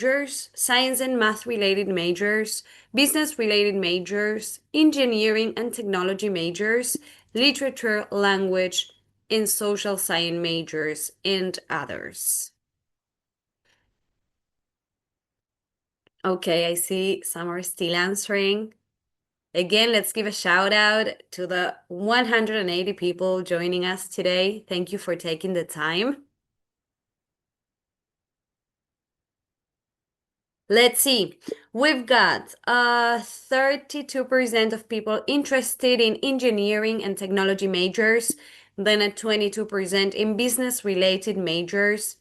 majors, science and math related majors, business related majors, engineering and technology majors, literature, language, and social science majors, and others. Okay, I see some are still answering. Again, let's give a shout out to the 180 people joining us today. Thank you for taking the time. Let's see. We've got 32% of people interested in engineering and technology majors, then a 22% in business related majors,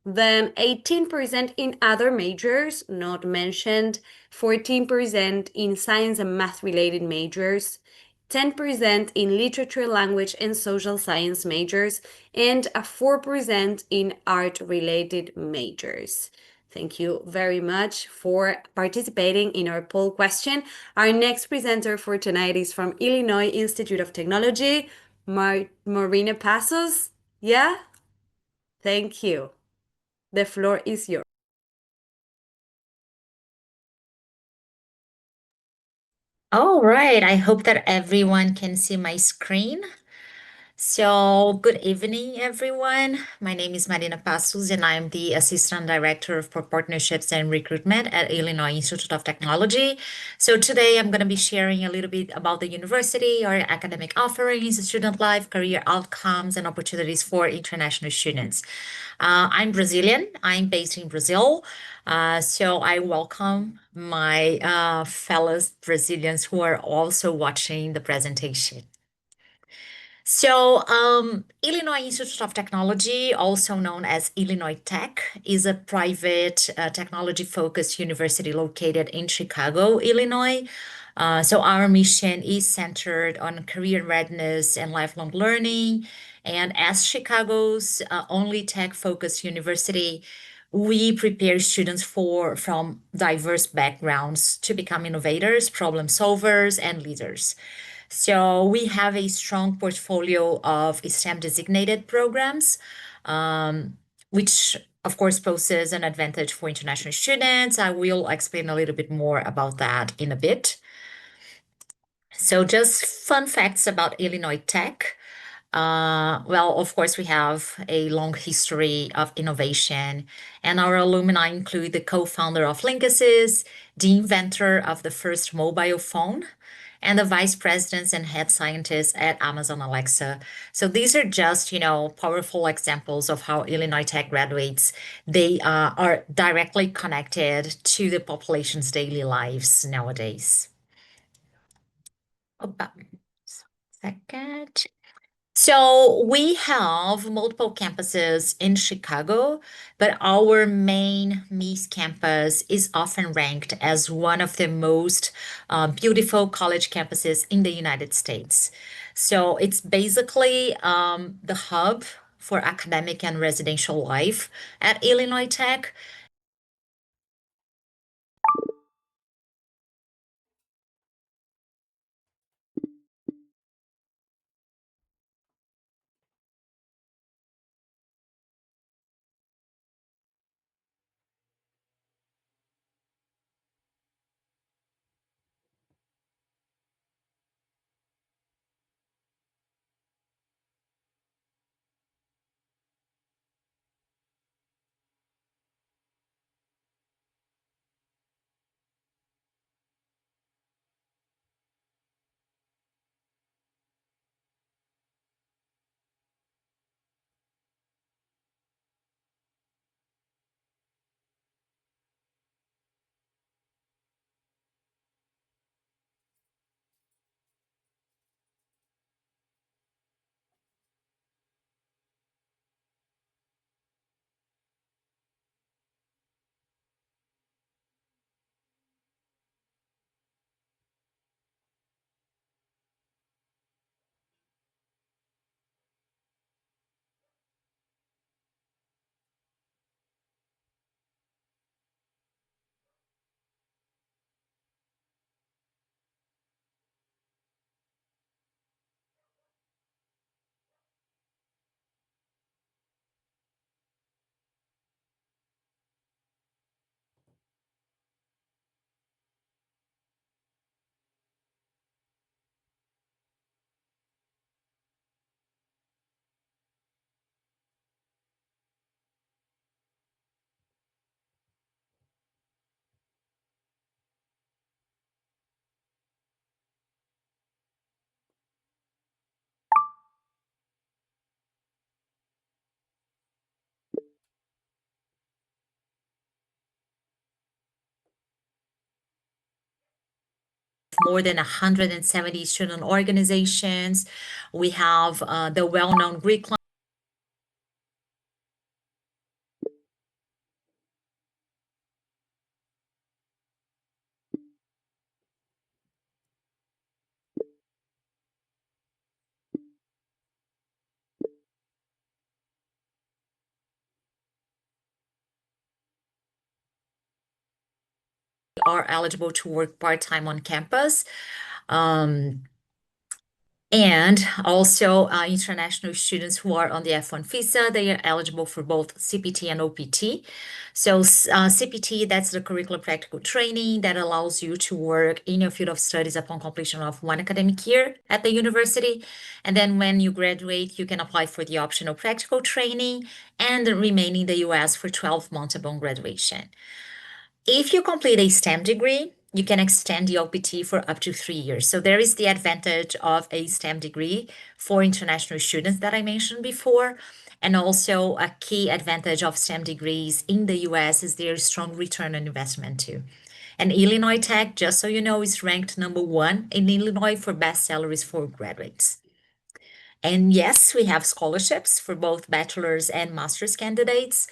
then 18% in other majors, not mentioned, 14% in science and math related majors, 10% in literature, language, and social science majors, and a 4% in art related majors. Thank you very much for participating in our poll question. Our next presenter for tonight is from Illinois Institute of Technology, Marina Passos. Yeah? Thank you. The floor is yours. All right, I hope that everyone can see my screen. So, good evening, everyone. My name is Marina Passos, and I'm the Assistant Director for Partnerships and Recruitment at Illinois Institute of Technology. So, today I'm going to be sharing a little bit about the university, our academic offerings, student life, career outcomes, and opportunities for international students. I'm Brazilian, I'm based in Brazil. So, I welcome my fellow Brazilians who are also watching the presentation. So, Illinois Institute of Technology, also known as Illinois Tech, is a private technology-focused university located in Chicago, Illinois. So, our mission is centered on career readiness and lifelong learning. And as Chicago's only tech-focused university, we prepare students from diverse backgrounds to become innovators, problem solvers, and leaders. So we have a strong portfolio of STEM designated programs, which of course poses an advantage for international students. I will explain a little bit more about that in a bit. So just fun facts about Illinois Tech. Well, of course, we have a long history of innovation, and our alumni include the co-founder of Linksys, the inventor of the first mobile phone, and the vice presidents and head scientists at Amazon Alexa. So these are just, powerful examples of how Illinois Tech graduates, they are directly connected to the population's daily lives nowadays. About second. So we have multiple campuses in Chicago, but our main MEAS campus is often ranked as one of the most beautiful college campuses in the United States. So it's basically the hub for academic and residential life at Illinois Tech. more than 170 student organizations. We have the well-known Greek are eligible to work part-time on campus. And also international students who are on the F1 visa, they are eligible for both CPT and OPT. So CPT, that's the curricular practical training that allows you to work in your field of studies upon completion of one academic year at the university. And then when you graduate, you can apply for the optional practical training and remain in the US for 12 months upon graduation. If you complete a STEM degree, you can extend the OPT for up to 3 years. So there is the advantage of a STEM degree for international students that I mentioned before. And also a key advantage of STEM degrees in the US is their strong return on investment too. And Illinois Tech, just so you know, is ranked #1 in Illinois for best salaries for graduates. And yes, we have scholarships for both bachelor's and master's candidates.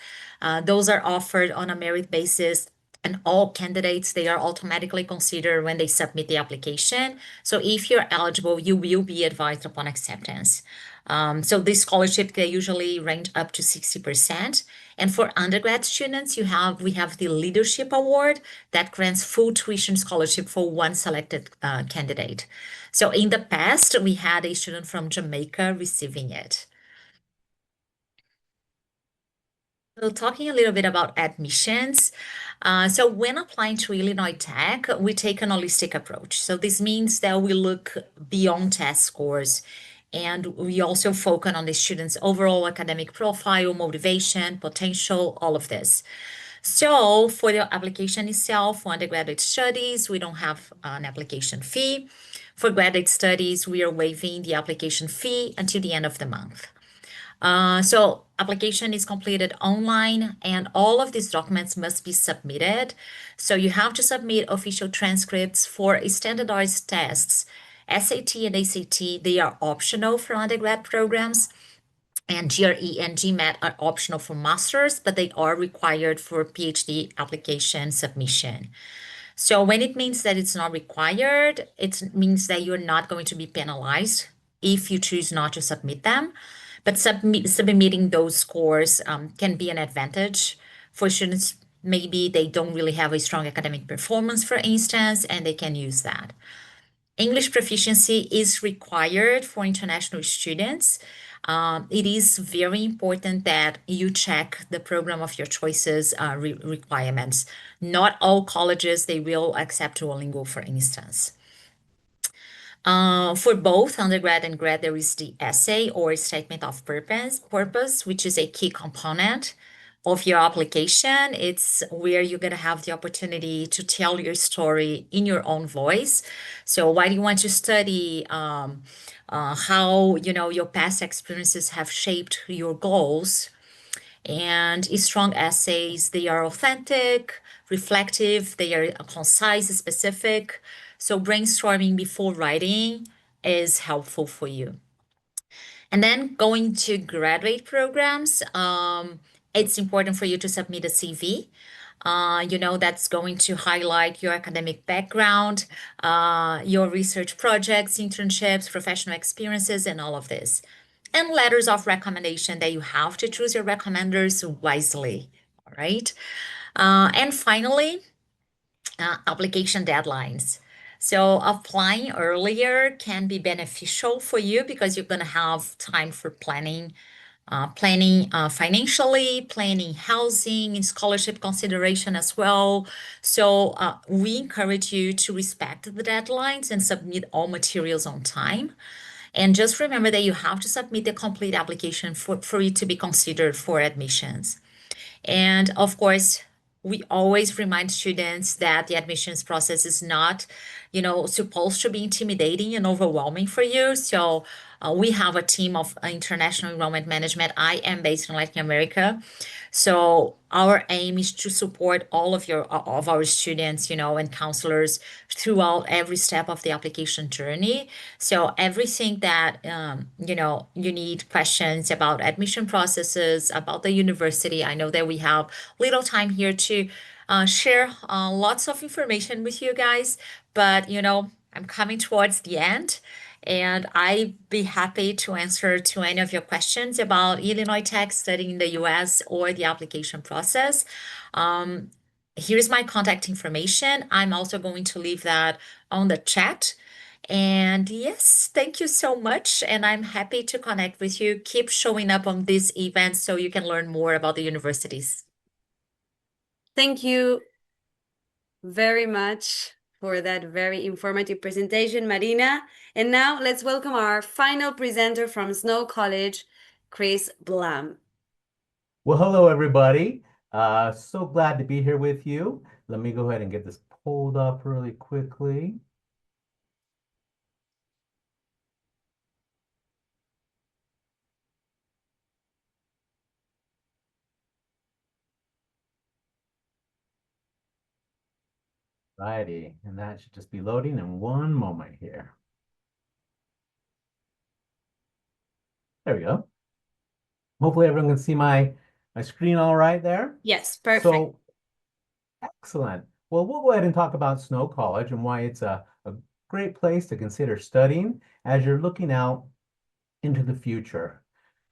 Those are offered on a merit basis, and all candidates, they are automatically considered when they submit the application. So if you're eligible, you will be advised upon acceptance. So this scholarship, they usually range up to 60%. And for undergrad students, we have the Leadership Award that grants full tuition scholarship for one selected candidate. So in the past, we had a student from Jamaica receiving it. So talking a little bit about admissions. So when applying to Illinois Tech, we take an holistic approach. So this means that we look beyond test scores and we also focus on the student's overall academic profile, motivation, potential, all of this. So for the application itself, for undergraduate studies, we don't have an application fee. For graduate studies, we are waiving the application fee until the end of the month. So application is completed online and all of these documents must be submitted. So you have to submit official transcripts for standardized tests. SAT and ACT, they are optional for undergrad programs. And GRE and GMAT are optional for masters, but they are required for PhD application submission. So when it means that it's not required, it means that you're not going to be penalized if you choose not to submit them. But submitting those scores can be an advantage for students. Maybe they don't really have a strong academic performance, for instance, and they can use that. English proficiency is required for international students. It is very important that you check the program of your choices requirements. Not all colleges, they will accept Duolingo, for instance. For both undergrad and grad, there is the essay or statement of purpose, which is a key component of your application. It's where you're going to have the opportunity to tell your story in your own voice. So why do you want to study? How, your past experiences have shaped your goals. And strong essays, they are authentic, reflective, they are concise, specific. So brainstorming before writing is helpful for you. And then going to graduate programs, it's important for you to submit a CV. That's going to highlight your academic background, your research projects, internships, professional experiences, and all of this. And letters of recommendation that you have to choose your recommenders wisely, all right? And finally, application deadlines. So applying earlier can be beneficial for you because you're going to have time for planning financially, planning housing and scholarship consideration as well. So we encourage you to respect the deadlines and submit all materials on time. And just remember that you have to submit the complete application for it to be considered for admissions. And of course, we always remind students that the admissions process is not, supposed to be intimidating and overwhelming for you. So We have a team of international enrollment management. I am based in Latin America. So our aim is to support all of our students, and counselors throughout every step of the application journey. So everything that you need questions about admission processes, about the university. I know that we have little time here to share lots of information with you guys, but I'm coming towards the end. And I'd be happy to answer to any of your questions about Illinois Tech studying in the US or the application process. Um, Here's my contact information. I'm also going to leave that on the chat. And yes, thank you so much. And I'm happy to connect with you. Keep showing up on these events so you can learn more about the universities. Thank you very much for that very informative presentation, Marina. And now let's welcome our final presenter from Snow College, Chris Blam. Well, hello, everybody. So glad to be here with you. Let me go ahead and get this pulled up really quickly. Righty, and that should just be loading in one moment here. There we go. Hopefully everyone can see my screen all right there. Yes, perfect. So, excellent. Well, we'll go ahead and talk about Snow College and why it's a great place to consider studying as you're looking out into the future.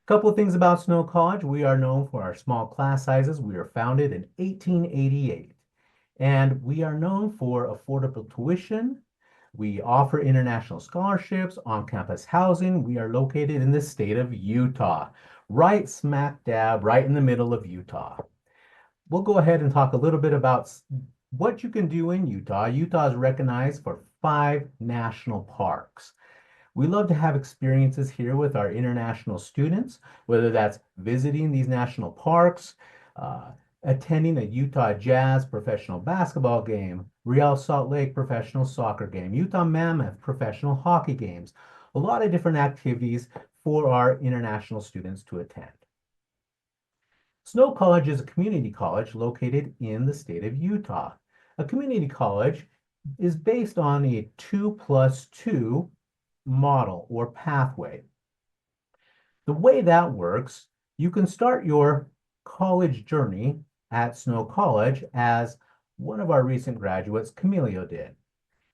A couple of things about Snow College. We are known for our small class sizes. We were founded in 1888. And we are known for affordable tuition. We offer international scholarships, on-campus housing. We are located in the state of Utah, right smack dab, right in the middle of Utah. We'll go ahead and talk a little bit about what you can do in Utah. Utah is recognized for 5 national parks. We love to have experiences here with our international students, whether that's visiting these national parks, attending a Utah Jazz professional basketball game, Real Salt Lake professional soccer game, Utah Mammoth professional hockey games, a lot of different activities for our international students to attend. Snow College is a community college located in the state of Utah. A community college is based on a 2+2 model or pathway. The way that works, you can start your college journey at Snow College as one of our recent graduates, Camilio, did.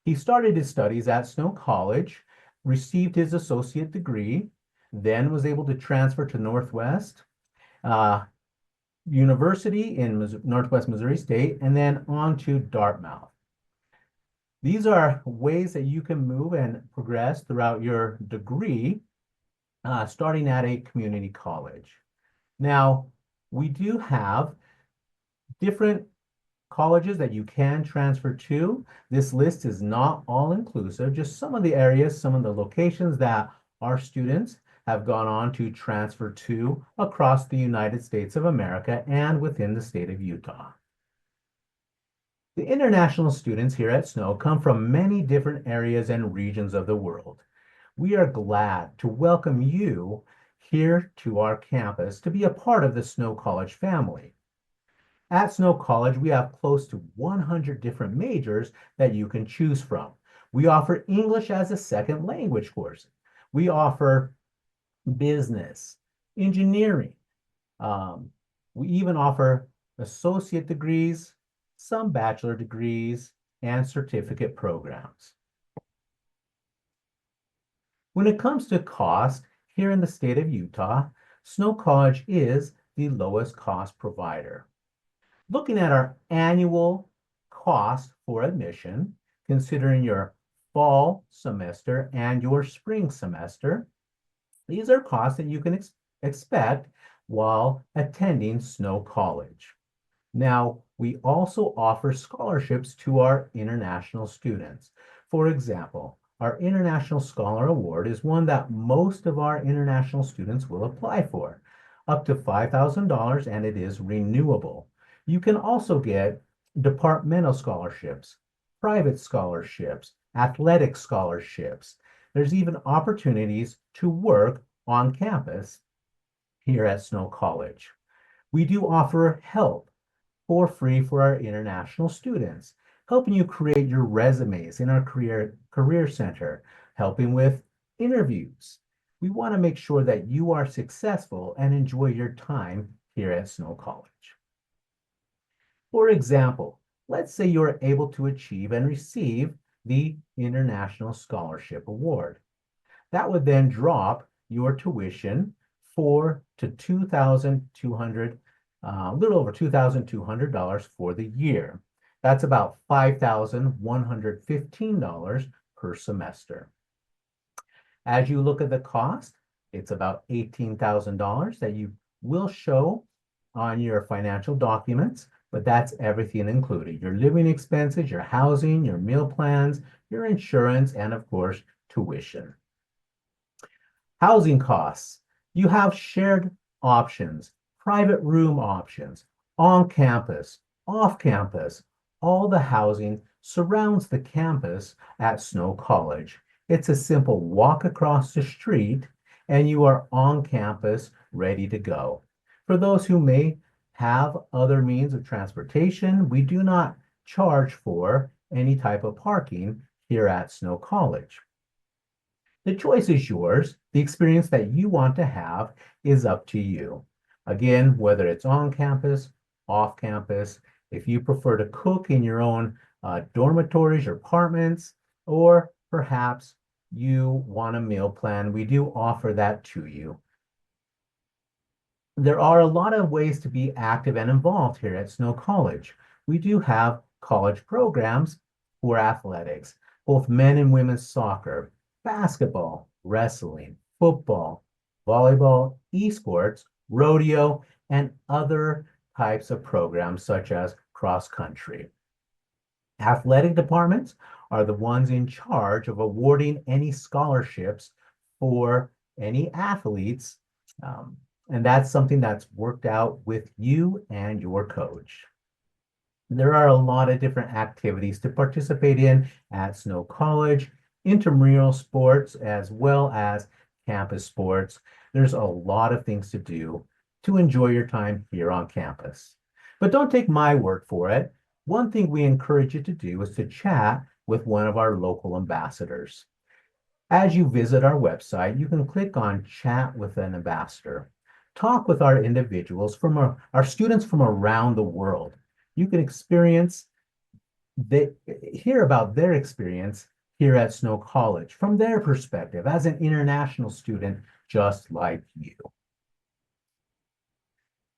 He started his studies at Snow College, received his associate degree, then was able to transfer to Northwest University in Northwest Missouri State, and then on to Dartmouth. These are ways that you can move and progress throughout your degree, starting at a community college. Now, we do have different colleges that you can transfer to. This list is not all inclusive, just some of the areas, some of the locations that our students have gone on to transfer to across the United States of America and within the state of Utah. The international students here at Snow come from many different areas and regions of the world. We are glad to welcome you here to our campus to be a part of the Snow College family. At Snow College, we have close to 100 different majors that you can choose from. We offer English as a second language course. We offer business, engineering. We even offer associate degrees, some bachelor degrees, and certificate programs. When it comes to cost, here in the state of Utah, Snow College is the lowest cost provider. Looking at our annual cost for admission, considering your fall semester and your spring semester, these are costs that you can expect while attending Snow College. Now, we also offer scholarships to our international students. For example, our International Scholar Award is one that most of our international students will apply for, up to $5,000, and it is renewable. You can also get departmental scholarships, private scholarships, athletic scholarships. There's even opportunities to work on campus here at Snow College. We do offer help for free for our international students, helping you create your resumes in our career center, helping with interviews. We want to make sure that you are successful and enjoy your time here at Snow College. For example, let's say you're able to achieve and receive the International Scholarship Award. That would then drop your tuition to $2,200, a little over $2,200 for the year. That's about $5,115 per semester. As you look at the cost, it's about $18,000 that you will show on your financial documents, but that's everything included. Your living expenses, your housing, your meal plans, your insurance, and of course, tuition. Housing costs. You have shared options, private room options, on campus, off campus. All the housing surrounds the campus at Snow College. It's a simple walk across the street and you are on campus ready to go. For those who may have other means of transportation, we do not charge for any type of parking here at Snow College. The choice is yours. The experience that you want to have is up to you. Again, whether it's on campus, off campus, if you prefer to cook in your own dormitories or apartments, or perhaps you want a meal plan, we do offer that to you. There are a lot of ways to be active and involved here at Snow College. We do have college programs for athletics, both men and women's soccer, basketball, wrestling, football, volleyball, esports, rodeo, and other types of programs such as cross country. Athletic departments are the ones in charge of awarding any scholarships for any athletes, and that's something that's worked out with you and your coach. There are a lot of different activities to participate in at Snow College, intramural sports as well as campus sports. There's a lot of things to do to enjoy your time here on campus. But don't take my word for it. One thing we encourage you to do is to chat with one of our local ambassadors. As you visit our website, you can click on Chat with an Ambassador. Talk with our individuals from our students from around the world. You can hear about their experience here at Snow College from their perspective as an international student just like you.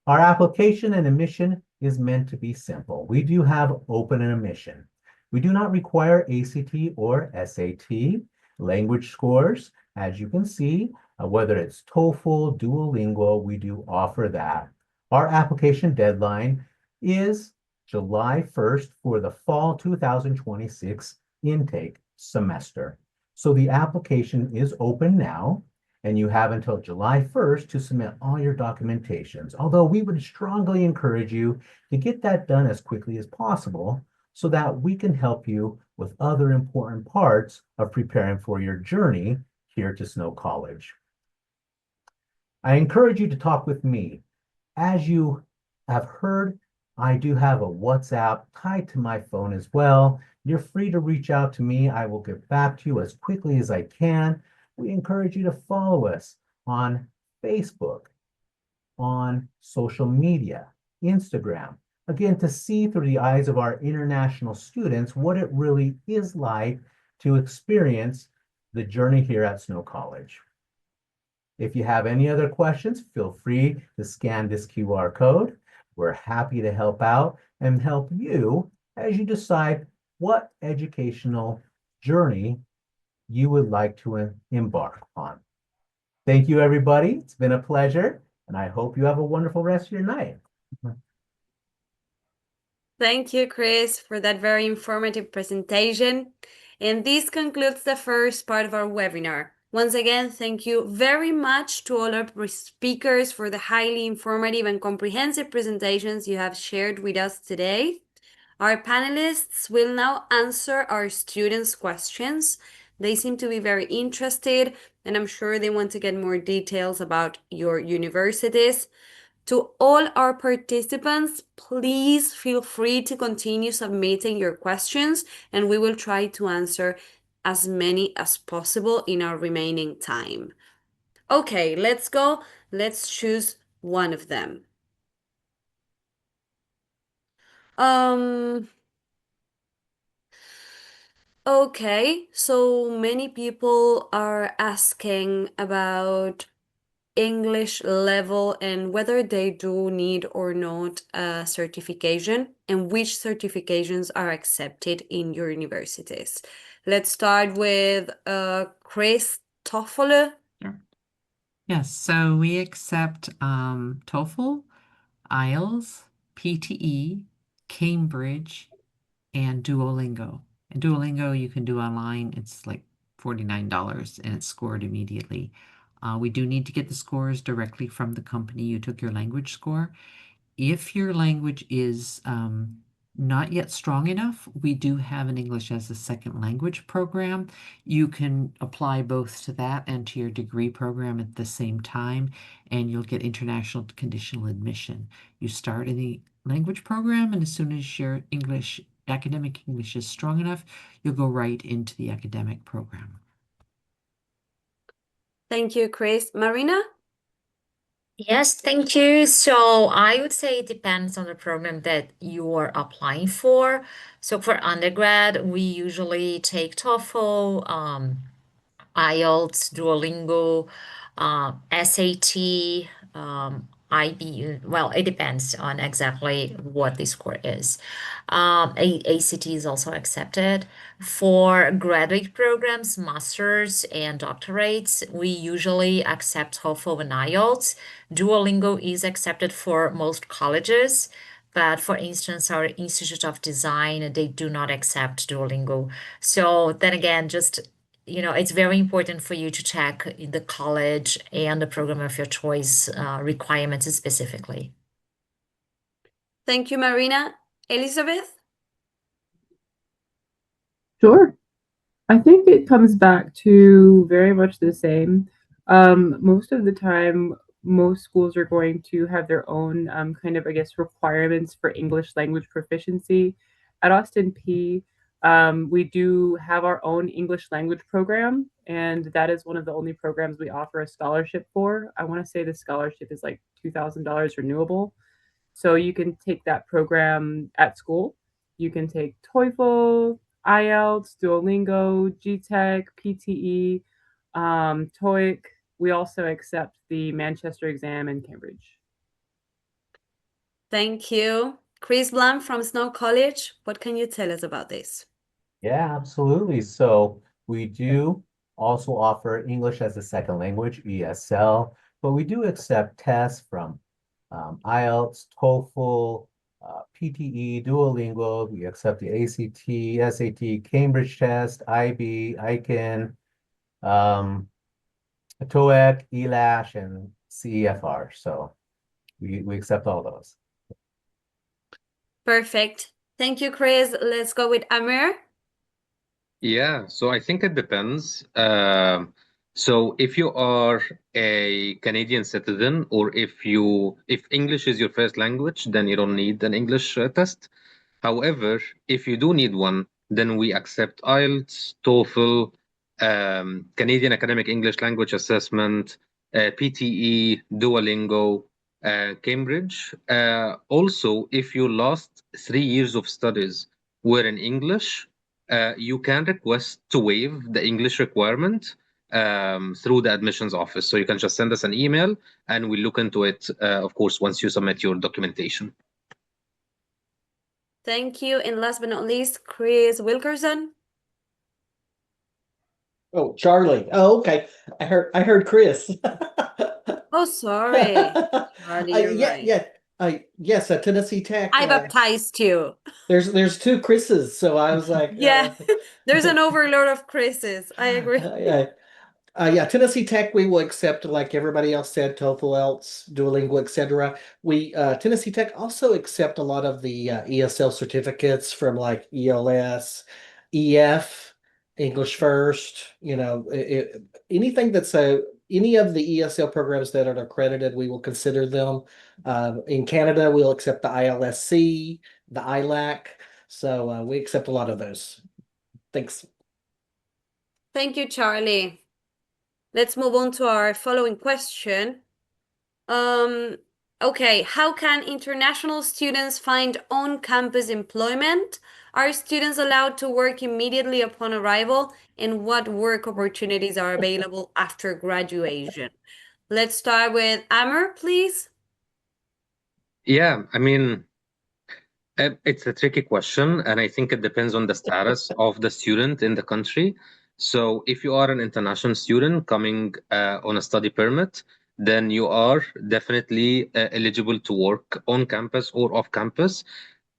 Our application and admission is meant to be simple. We do have open admission. We do not require ACT or SAT language scores. As you can see, whether it's TOEFL, Duolingo, we do offer that. Our application deadline is July 1st for the fall 2026 intake semester. So the application is open now, and you have until July 1st to submit all your documentations. Although we would strongly encourage you to get that done as quickly as possible so that we can help you with other important parts of preparing for your journey here to Snow College. I encourage you to talk with me. As you have heard, I do have a WhatsApp tied to my phone as well. You're free to reach out to me. I will get back to you as quickly as I can. We encourage you to follow us on Facebook, on social media, Instagram. Again, to see through the eyes of our international students what it really is like to experience the journey here at Snow College. If you have any other questions, feel free to scan this QR code. We're happy to help out and help you as you decide what educational journey you would like to embark on. Thank you, everybody. It's been a pleasure, and I hope you have a wonderful rest of your night. Thank you, Chris, for that very informative presentation. And this concludes the first part of our webinar. Once again, thank you very much to all our speakers for the highly informative and comprehensive presentations you have shared with us today. Our panelists will now answer our students' questions. They seem to be very interested, and I'm sure they want to get more details about your universities. To all our participants, please feel free to continue submitting your questions, and we will try to answer as many as possible in our remaining time. Okay, let's go. Let's choose one of them. Um, okay, so many people are asking about English level and whether they do need or not a certification and which certifications are accepted in your universities. Let's start with Chris Toffolo. Sure. Yes, so we accept TOEFL, IELTS, PTE, Cambridge, and Duolingo. And Duolingo you can do online. It's like $49 and it's scored immediately. We do need to get the scores directly from the company you took your language score. If your language is not yet strong enough, we do have an English as a second language program. You can apply both to that and to your degree program at the same time, and you'll get international conditional admission. You start in the language program, and as soon as your academic English is strong enough, you'll go right into the academic program. Thank you, Chris. Marina? Yes, thank you. So I would say it depends on the program that you are applying for. So for undergrad, we usually take TOEFL, IELTS, Duolingo, SAT, IB. Well, it depends on exactly what the score is. ACT is also accepted. For graduate programs, masters, and doctorates, we usually accept TOEFL and IELTS. Duolingo is accepted for most colleges. But for instance, our Institute of Design, they do not accept Duolingo. So then again, just it's very important for you to check the college and the program of your choice requirements specifically. Thank you, Marina. Elizabeth? Sure. I think it comes back to very much the same. Most of the time, most schools are going to have their own kind of, I guess, requirements for English language proficiency. At Austin P, we do have our own English language program, and that is one of the only programs we offer a scholarship for. I want to say the scholarship is like $2,000 renewable. So you can take that program at school. You can take TOEFL, IELTS, Duolingo, GTEC, PTE, TOEIC. We also accept the Manchester exam in Cambridge. Thank you. Chris Blum from Snow College, what can you tell us about this? Yeah, absolutely. So we do also offer English as a second language, ESL, but we do accept tests from IELTS, TOEFL, PTE, Duolingo. We accept the ACT, SAT, Cambridge test, IB, ICANN, TOEIC, ELASH, and CEFR. So we accept all those. Perfect. Thank you, Chris. Let's go with Amir. Yeah, so I think it depends. So if you are a Canadian citizen, or if English is your first language, then you don't need an English test. However, if you do need one, then we accept IELTS, TOEFL, Canadian Academic English Language Assessment, PTE, Duolingo, Cambridge. Also, if your last 3 years of studies were in English, you can request to waive the English requirement through the admissions office. So you can just send us an email and we'll look into it, of course, once you submit your documentation. Thank you. And last but not least, Chris Wilkerson. Oh, Charlie. Oh, okay. I heard Chris. Oh, sorry. Charlie, you're right. Yes, at Tennessee Tech. I baptized you. There's two Chris's, so I was like, Yeah, there's an overload of Chris's. I agree. Yeah, Tennessee Tech, we will accept, like everybody else said, TOEFL, IELTS, Duolingo, etc. Tennessee Tech also accept a lot of the ESL certificates from like ELS, EF, English first, anything that's any of the ESL programs that are accredited, we will consider them. In Canada, we'll accept the ILSC, the ILAC. So we accept a lot of those. Thanks. Thank you, Charlie. Let's move on to our following question. Okay, how can international students find on-campus employment? Are students allowed to work immediately upon arrival? And what work opportunities are available after graduation? Let's start with Amr, please. Yeah, I mean, it's a tricky question, and I think it depends on the status of the student in the country. So if you are an international student coming on a study permit, then you are definitely eligible to work on campus or off campus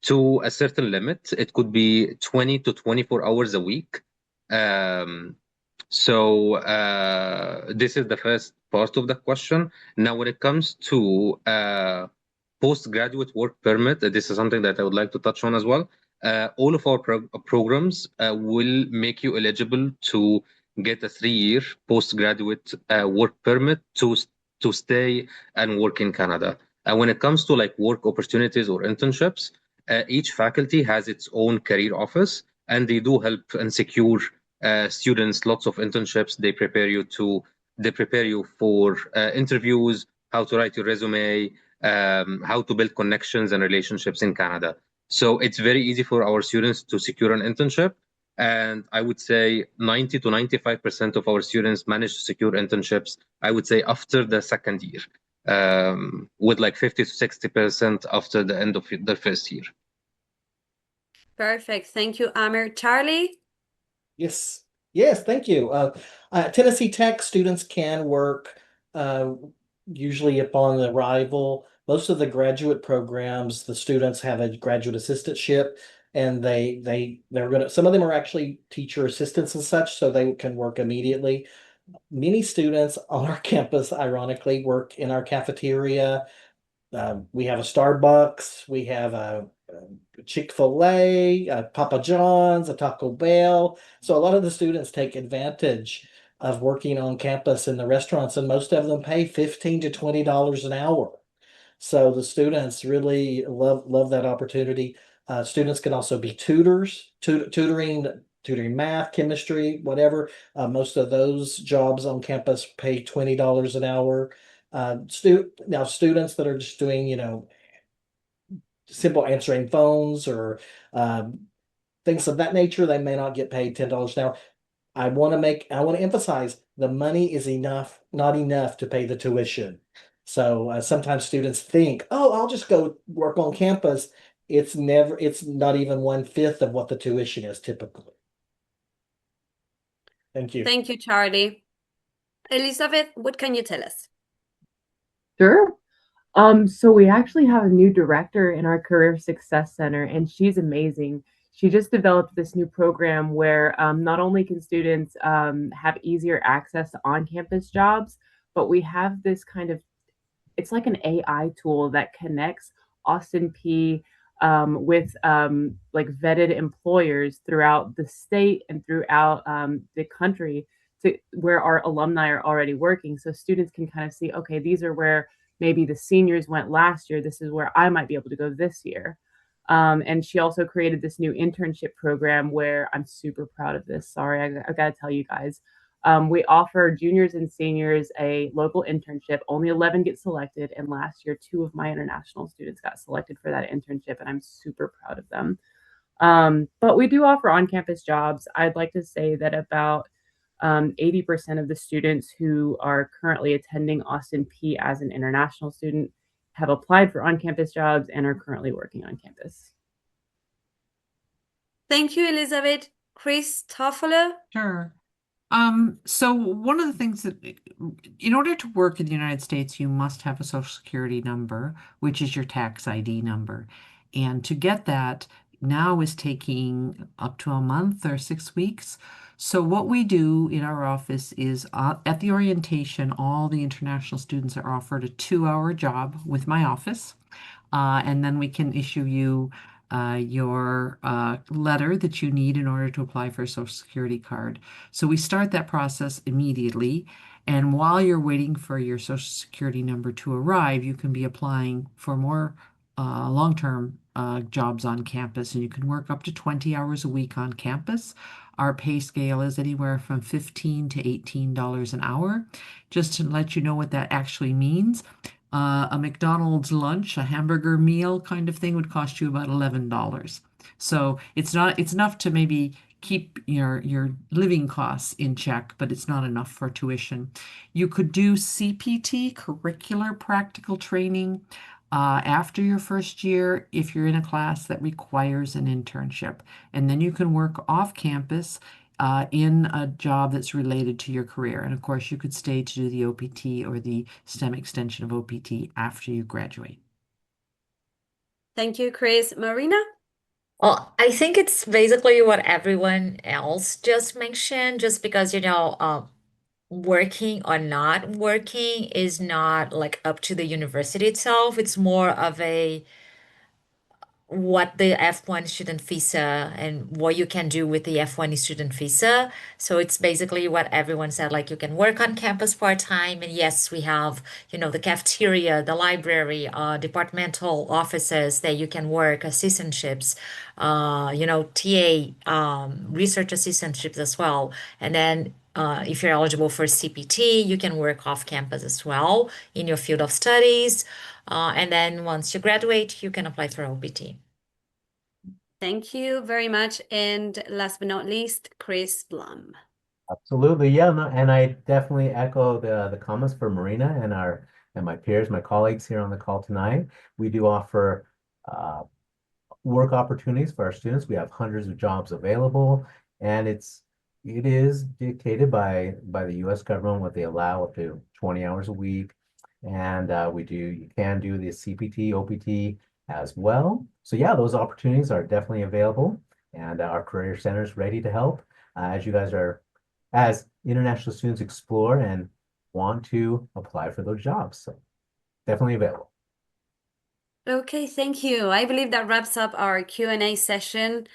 to a certain limit. It could be 20 to 24 hours a week. This is the first part of the question. Now, when it comes to postgraduate work permit, this is something that I would like to touch on as well. All of our programs will make you eligible to get a 3-year postgraduate work permit to stay and work in Canada. And when it comes to like work opportunities or internships, each faculty has its own career office, and they do help and secure students lots of internships. They prepare you for interviews, how to write your resume, how to build connections and relationships in Canada. So it's very easy for our students to secure an internship. And I would say 90 to 95% of our students manage to secure internships, I would say, after the second year, with like 50 to 60% after the end of the first year. Perfect. Thank you, Amr. Charlie? Yes, thank you. Tennessee Tech students can work usually upon arrival. Most of the graduate programs, the students have a graduate assistantship, and some of them are actually teacher assistants and such, so they can work immediately. Many students on our campus, ironically, work in our cafeteria. We have a Starbucks, we have a Chick-fil-A, a Papa John's, a Taco Bell. So a lot of the students take advantage of working on campus in the restaurants, and most of them pay $15 to $20 an hour. So the students really love that opportunity. Students can also be tutors, tutoring math, chemistry, whatever. Most of those jobs on campus pay $20 an hour. Now students that are just doing, simple answering phones or things of that nature, they may not get paid $10 an hour. I want to emphasize the money is not enough to pay the tuition. So sometimes students think, oh, I'll just go work on campus. It's not even 1/5 of what the tuition is typically. Thank you. Thank you, Charlie. Elizabeth, what can you tell us? Sure. So we actually have a new director in our Career Success Center, and she's amazing. She just developed this new program where not only can students have easier access to on-campus jobs, but we have this it's like an AI tool that connects Austin Peay with like vetted employers throughout the state and throughout the country to where our alumni are already working. So students can kind of see, okay, these are where maybe the seniors went last year. This is where I might be able to go this year. And she also created this new internship program where I'm super proud of this. Sorry, I got to tell you guys. We offer juniors and seniors a local internship. Only 11 get selected. And last year, 2 of my international students got selected for that internship, and I'm super proud of them. But we do offer on-campus jobs. I'd like to say that about 80% of the students who are currently attending Austin Peay as an international student have applied for on-campus jobs and are currently working on campus. Thank you, Elizabeth. Chris Toffolo? Sure. So one of the things that in order to work in the United States, you must have a Social Security number, which is your tax ID number. And to get that now is taking up to a month or 6 weeks. So what we do in our office is at the orientation, all the international students are offered a 2-hour job with my office. And then we can issue you your letter that you need in order to apply for a Social Security card. So we start that process immediately. And while you're waiting for your Social Security number to arrive, you can be applying for more long-term jobs on campus, and you can work up to 20 hours a week on campus. Our pay scale is anywhere from $15 to $18 an hour. Just to let you know what that actually means, a McDonald's lunch, a hamburger meal kind of thing would cost you about $11. So it's enough to maybe keep your living costs in check, but it's not enough for tuition. You could do CPT, curricular practical training, after your first year if you're in a class that requires an internship. And then you can work off campus in a job that's related to your career. And of course, you could stay to do the OPT or the STEM extension of OPT after you graduate. Thank you, Chris. Marina? Well, I think it's basically what everyone else just mentioned, just because, working or not working is not like up to the university itself. It's more of a what the F1 student visa and what you can do with the F1 student visa. So it's basically what everyone said, like you can work on campus part-time. And yes, we have, the cafeteria, the library, departmental offices that you can work, assistantships, TA, research assistantships as well. And then if you're eligible for CPT, you can work off campus as well in your field of studies. And then once you graduate, you can apply for OPT. Thank you very much. And last but not least, Chris Blum. Absolutely, yeah, no, and I definitely echo the comments for Marina and my peers, my colleagues here on the call tonight. We do offer work opportunities for our students. We have hundreds of jobs available, and it is dictated by the U.S. government what they allow up to 20 hours a week, and you can do the CPT, OPT as well. So yeah, those opportunities are definitely available, and our Career Center is ready to help as you guys as international students explore and want to apply for those jobs. So definitely available. Okay, thank you. I believe that wraps up our Q&A session.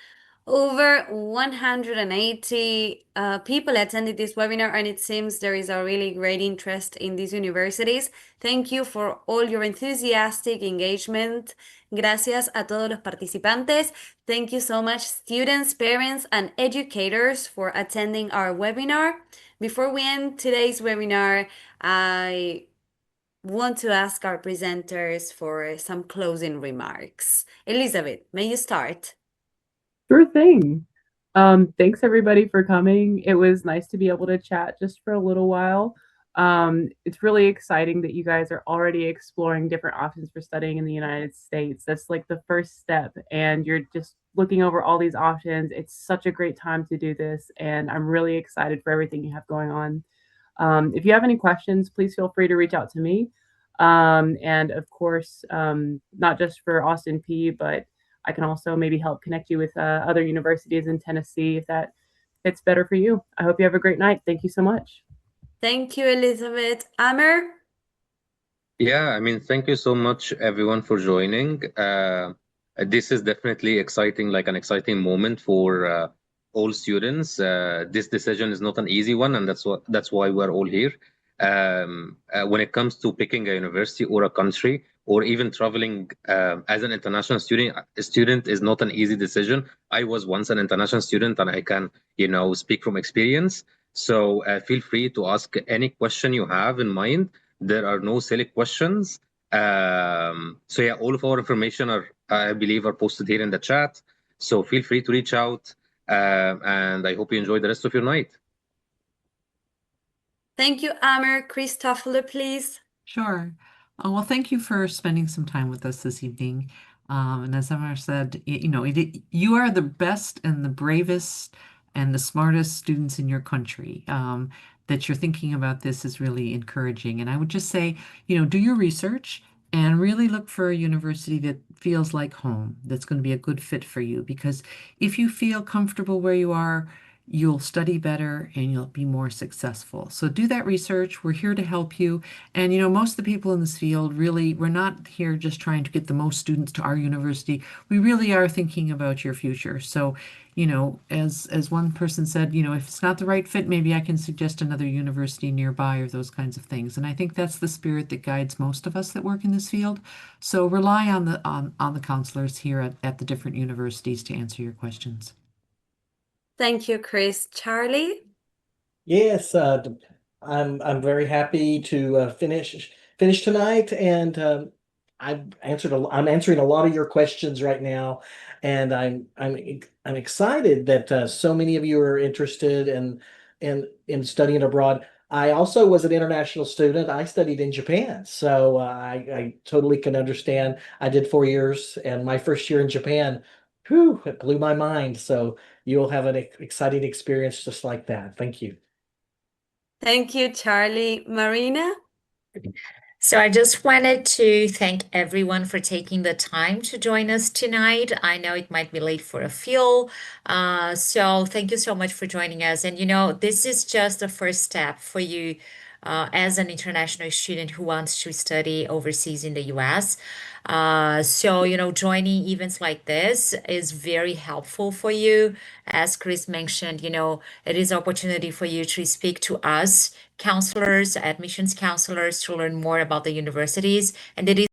Over 180 people attended this webinar, and it seems there is a really great interest in these universities. Thank you for all your enthusiastic engagement. Gracias a todos los participantes. Thank you so much, students, parents, and educators for attending our webinar. Before we end today's webinar, I want to ask our presenters for some closing remarks. Elizabeth, may you start? Sure thing. Thanks everybody for coming. It was nice to be able to chat just for a little while. It's really exciting that you guys are already exploring different options for studying in the United States. That's like the first step, and you're just looking over all these options. It's such a great time to do this, and I'm really excited for everything you have going on. If you have any questions, please feel free to reach out to me. And of course, not just for Austin Peay, but I can also maybe help connect you with other universities in Tennessee if that fits better for you. I hope you have a great night. Thank you so much. Thank you, Elizabeth. Amer? Yeah, thank you so much, everyone, for joining. This is definitely exciting, like an exciting moment for all students. This decision is not an easy one, and that's why we're all here. When it comes to picking a university or a country, or even traveling as an international student is not an easy decision. I was once an international student, and I can, speak from experience. So feel free to ask any question you have in mind. There are no silly questions. So yeah, all of our information I believe, are posted here in the chat. So feel free to reach out, and I hope you enjoy the rest of your night. Thank you, Amer. Christopher, please. Sure. Well, thank you for spending some time with us this evening. And as Amer said, you are the best and the bravest and the smartest students in your country. That you're thinking about this is really encouraging. And I would just say, do your research and really look for a university that feels like home, that's going to be a good fit for you. Because if you feel comfortable where you are, you'll study better and you'll be more successful. So do that research. We're here to help you. And most of the people in this field really, we're not here just trying to get the most students to our university. We really are thinking about your future. So, as one person said, if it's not the right fit, maybe I can suggest another university nearby or those kinds of things. And I think that's the spirit that guides most of us that work in this field. So rely on the counselors here at the different universities to answer your questions. Thank you, Chris. Charlie? Yes, I'm very happy to finish tonight, and I'm answering a lot of your questions right now, and I'm excited that so many of you are interested in studying abroad. I also was an international student. I studied in Japan, so I totally can understand. I did 4 years, and my first year in Japan, whew, it blew my mind. So you'll have an exciting experience just like that. Thank you. Thank you, Charlie. Marina? So I just wanted to thank everyone for taking the time to join us tonight. I know it might be late for a few, so thank you so much for joining us. And this is just the first step for you as an international student who wants to study overseas in the US. So joining events like this is very helpful for you. As Chris mentioned, it is an opportunity for you to speak to us, counselors, admissions counselors, to learn more about the universities. And it is